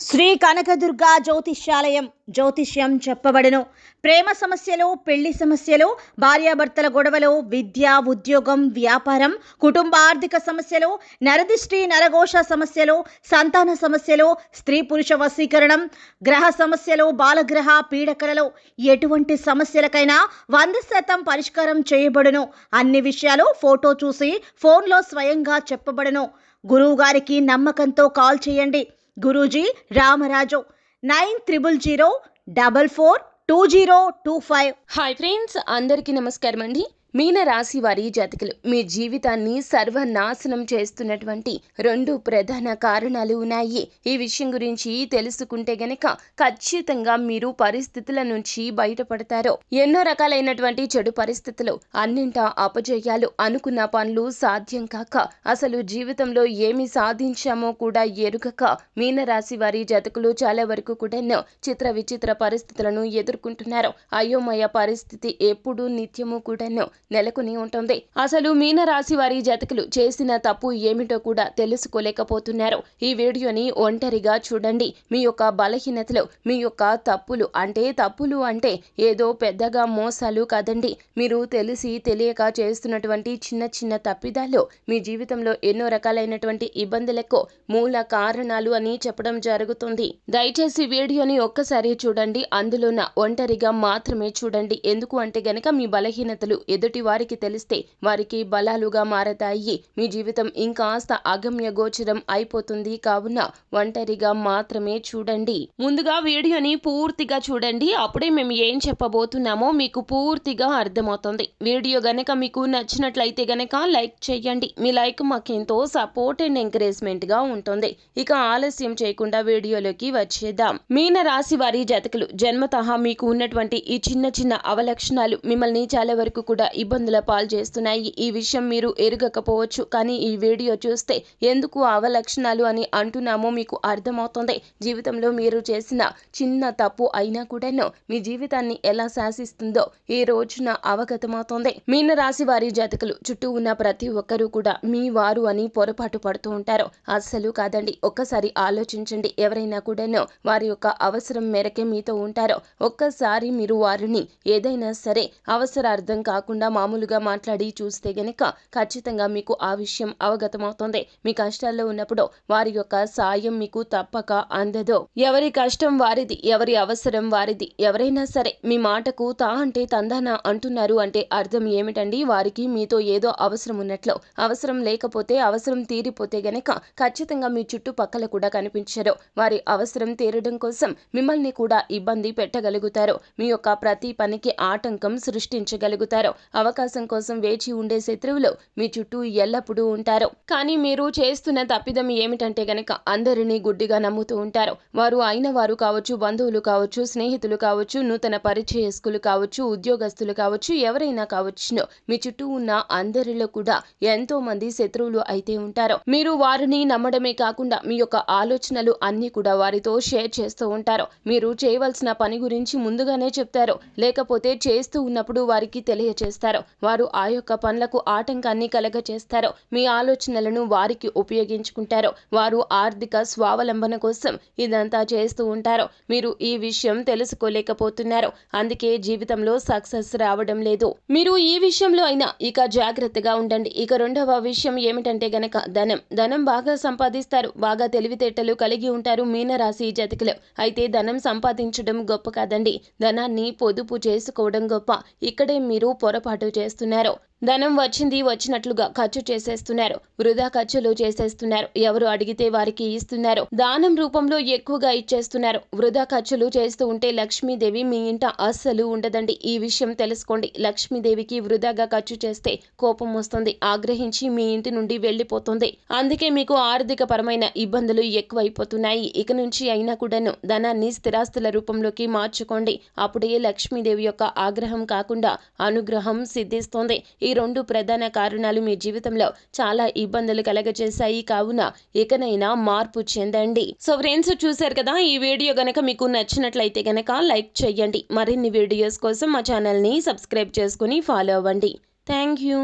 శ్రీ కనకదుర్గ జ్యోతిష్యాలయం జ్యోతిష్యం చెప్పబడును. ప్రేమ సమస్యలు, పెళ్లి సమస్యలు, భార్యాభర్తల గొడవలు, విద్య, ఉద్యోగం, వ్యాపారం, కుటుంబ ఆర్థిక సమస్యలు, నరదిష్టి, నరఘోష సమస్యలు, సంతాన సమస్యలు, స్త్రీ పురుష వశీకరణం, గ్రహ సమస్యలు, బాలగ్రహ పీడకలలో ఎటువంటి సమస్యలకైనా 100% పరిష్కారం చేయబడును. అన్ని విషయాలు ఫోటో చూసి ఫోన్లో స్వయంగా చెప్పబడును. గురువు గారికి నమ్మకంతో కాల్ చేయండి. గురూజీ రామరాజు 9300442025. హాయ్ ఫ్రెండ్స్, అందరికీ నమస్కారం అండి. మీన రాశి వారి జాతకులు మీ జీవితాన్ని సర్వనాశనం చేస్తున్నటువంటి 2 ప్రధాన కారణాలు ఉన్నాయి. ఈ విషయం గురించి తెలుసుకుంటే గనక ఖచ్చితంగా మీరు పరిస్థితుల నుంచి బయటపడతారు. ఎన్నో రకాలైనటువంటి చెడు పరిస్థితులు, అన్నింటా అపజయాలు, అనుకున్న పనులు సాధ్యం కాక అసలు జీవితంలో ఏమి సాధించామో కూడా ఎరుగక మీన రాశి వారి జాతకులు చాలా వరకు కూడా చిత్ర విచిత్ర పరిస్థితులను ఎదుర్కొంటున్నారు. అయోమయ పరిస్థితి ఎప్పుడు నిత్యము కూడాను నెలకొని ఉంటుంది. అసలు మీన రాశి వారి జాతకులు చేసిన తప్పు ఏమిటో కూడా తెలుసుకోలేకపోతున్నారు. ఈ వీడియోని ఒంటరిగా చూడండి. మీ యొక్క బలహీనతలు, మీ యొక్క తప్పులు అంటే ఏదో పెద్దగా మోసాలు కాదండి. మీరు తెలిసి తెలియక చేస్తున్నటువంటి చిన్న చిన్న తప్పిదాలు మీ జీవితంలో ఎన్నో రకాలైనటువంటి ఇబ్బందులకు మూల కారణాలు అని చెప్పడం జరుగుతుంది. దయచేసి వీడియోని ఒక్కసారి చూడండి. అందులోన ఒంటరిగా మాత్రమే చూడండి. ఎందుకు అంటే గనక మీ బలహీనతలు ఎదుటి వారికి తెలిస్తే వారికి బలాలుగా మారతాయి. మీ జీవితం ఇంకాస్త అగమ్య గోచరం అయిపోతుంది. కావున ఒంటరిగా మాత్రమే చూడండి. ముందుగా వీడియోని పూర్తిగా చూడండి. అప్పుడే మేము ఏం చెప్పబోతున్నామో మీకు పూర్తిగా అర్థమవుతుంది. వీడియో గనక మీకు నచ్చినట్లయితే గనక లైక్ చేయండి. మీ లైక్ మాకెంతో సపోర్ట్ అండ్ ఎంకరేజ్మెంట్ గా ఉంటుంది. ఇక ఆలస్యం చేయకుండా వీడియోలోకి వచ్చేద్దాం. మీన రాశి వారి జాతకులు జన్మతః మీకు ఉన్నటువంటి ఈ చిన్న చిన్న అవలక్షణాలు మిమ్మల్ని చాలా వరకు కూడా ఇబ్బందుల పాలు చేస్తున్నాయి. ఈ విషయం మీరు ఎరుగకపోవచ్చు, కానీ ఈ వీడియో చూస్తే ఎందుకు అవలక్షణాలు అని అంటున్నామో మీకు అర్థమవుతుంది. జీవితంలో మీరు చేసిన చిన్న తప్పు అయినా కూడాను మీ జీవితాన్ని ఎలా శాసిస్తుందో ఈ రోజున అవగతమవుతుంది. మీన రాశి వారి జాతకులు చుట్టూ ఉన్న ప్రతి ఒక్కరూ కూడా మీ వారు అని పొరపాటు పడుతూ ఉంటారు. అస్సలు కాదండి. ఒక్కసారి ఆలోచించండి. ఎవరైనా కూడాను వారి యొక్క అవసరం మేరకే మీతో ఉంటారో. ఒక్కసారి మీరు వారిని ఏదైనా సరే అవసరార్థం కాకుండా మామూలుగా మాట్లాడి చూస్తే గనక ఖచ్చితంగా మీకు ఆ విషయం అవగతమవుతుంది. మీ కష్టాల్లో ఉన్నప్పుడు వారి యొక్క సాయం మీకు తప్పక అందదు. ఎవరి కష్టం వారిది, ఎవరి అవసరం వారిది. ఎవరైనా సరే మీ మాటకు తా అంటే తందాన అంటున్నారు అంటే అర్థం ఏమిటండి? వారికి మీతో ఏదో అవసరం ఉన్నట్లు. అవసరం లేకపోతే, అవసరం తీరిపోతే గనక ఖచ్చితంగా మీ చుట్టుపక్కల కూడా కనిపించరు. వారి అవసరం తీరడం కోసం మిమ్మల్ని కూడా ఇబ్బంది పెట్టగలుగుతారు. మీ యొక్క ప్రతి పనికి ఆటంకం సృష్టించగలుగుతారు. అవకాశం కోసం వేచి ఉండే శత్రువులు మీ చుట్టూ ఎల్లప్పుడూ ఉంటారు. కానీ మీరు చేస్తున్న తప్పిదం ఏమిటంటే గనక అందరినీ గుడ్డిగా నమ్ముతూ ఉంటారు. వారు అయిన వారు కావచ్చు, బంధువులు కావచ్చు, స్నేహితులు కావచ్చు, నూతన పరిచయస్తులు కావచ్చు, ఉద్యోగస్తులు కావచ్చు, ఎవరైనా కావచ్చు. మీ చుట్టూ ఉన్న అందరిలో కూడా ఎంతో మంది శత్రువులు అయితే ఉంటారు. మీరు వారిని నమ్మడమే కాకుండా మీ యొక్క ఆలోచనలు అన్ని కూడా వారితో షేర్ చేస్తూ ఉంటారు. మీరు చేయవలసిన పని గురించి ముందుగానే చెప్తారు, లేకపోతే చేస్తూ ఉన్నప్పుడు వారికి తెలియచేస్తారు. వారు ఆ యొక్క పనులకు ఆటంకాన్ని కలగచేస్తారు. మీ ఆలోచనలను వారికి ఉపయోగించుకుంటారు. వారు ఆర్థిక స్వావలంబన కోసం ఇదంతా చేస్తూ ఉంటారు. మీరు ఈ విషయం తెలుసుకోలేకపోతున్నారు. అందుకే జీవితంలో సక్సెస్ రావడం లేదు. మీరు ఈ విషయంలో అయినా ఇక జాగ్రత్తగా ఉండండి. ఇక రెండవ విషయం ఏమిటంటే గనక ధనం బాగా సంపాదిస్తారు. బాగా తెలివితేటలు కలిగి ఉంటారు మీన రాశి జాతకులు. అయితే ధనం సంపాదించడం గొప్ప కాదండి. ధనాన్ని పొదుపు చేసుకోవడం గొప్ప. ఇక్కడే మీరు పొరపాటు చేస్తున్నారు. ధనం వచ్చినట్లుగా ఖర్చు చేసేస్తున్నారు. వృధా ఖర్చులు చేసేస్తున్నారు. ఎవరు అడిగితే వారికి ఇస్తున్నారు. దానం రూపంలో ఎక్కువగా ఇచ్చేస్తున్నారు. వృధా ఖర్చులు చేస్తూ ఉంటే లక్ష్మీదేవి మీ ఇంట అస్సలు ఉండదండి. ఈ విషయం తెలుసుకోండి. లక్ష్మీదేవికి వృధాగా ఖర్చు చేస్తే కోపం వస్తుంది. ఆగ్రహించి మీ ఇంటి నుండి వెళ్లిపోతుంది. అందుకే మీకు ఆర్థిక పరమైన ఇబ్బందులు ఎక్కువైపోతున్నాయి. ఇక నుంచి అయినా కూడాను ధనాన్ని స్థిరాస్తుల రూపంలోకి మార్చుకోండి. అప్పుడే లక్ష్మీదేవి యొక్క ఆగ్రహం కాకుండా అనుగ్రహం సిద్ధిస్తుంది. ఈ 2 ప్రధాన కారణాలు మీ జీవితంలో చాలా ఇబ్బందులు కలగజేశాయి. కావున ఇకనైనా మార్పు చెందండి. సో ఫ్రెండ్స్, చూశారు కదా. ఈ వీడియో గనక మీకు నచ్చినట్లయితే గనక లైక్ చేయండి. మరిన్ని వీడియోస్ కోసం మా ఛానల్ని సబ్స్క్రైబ్ చేసుకుని ఫాలో అవ్వండి. Thank you.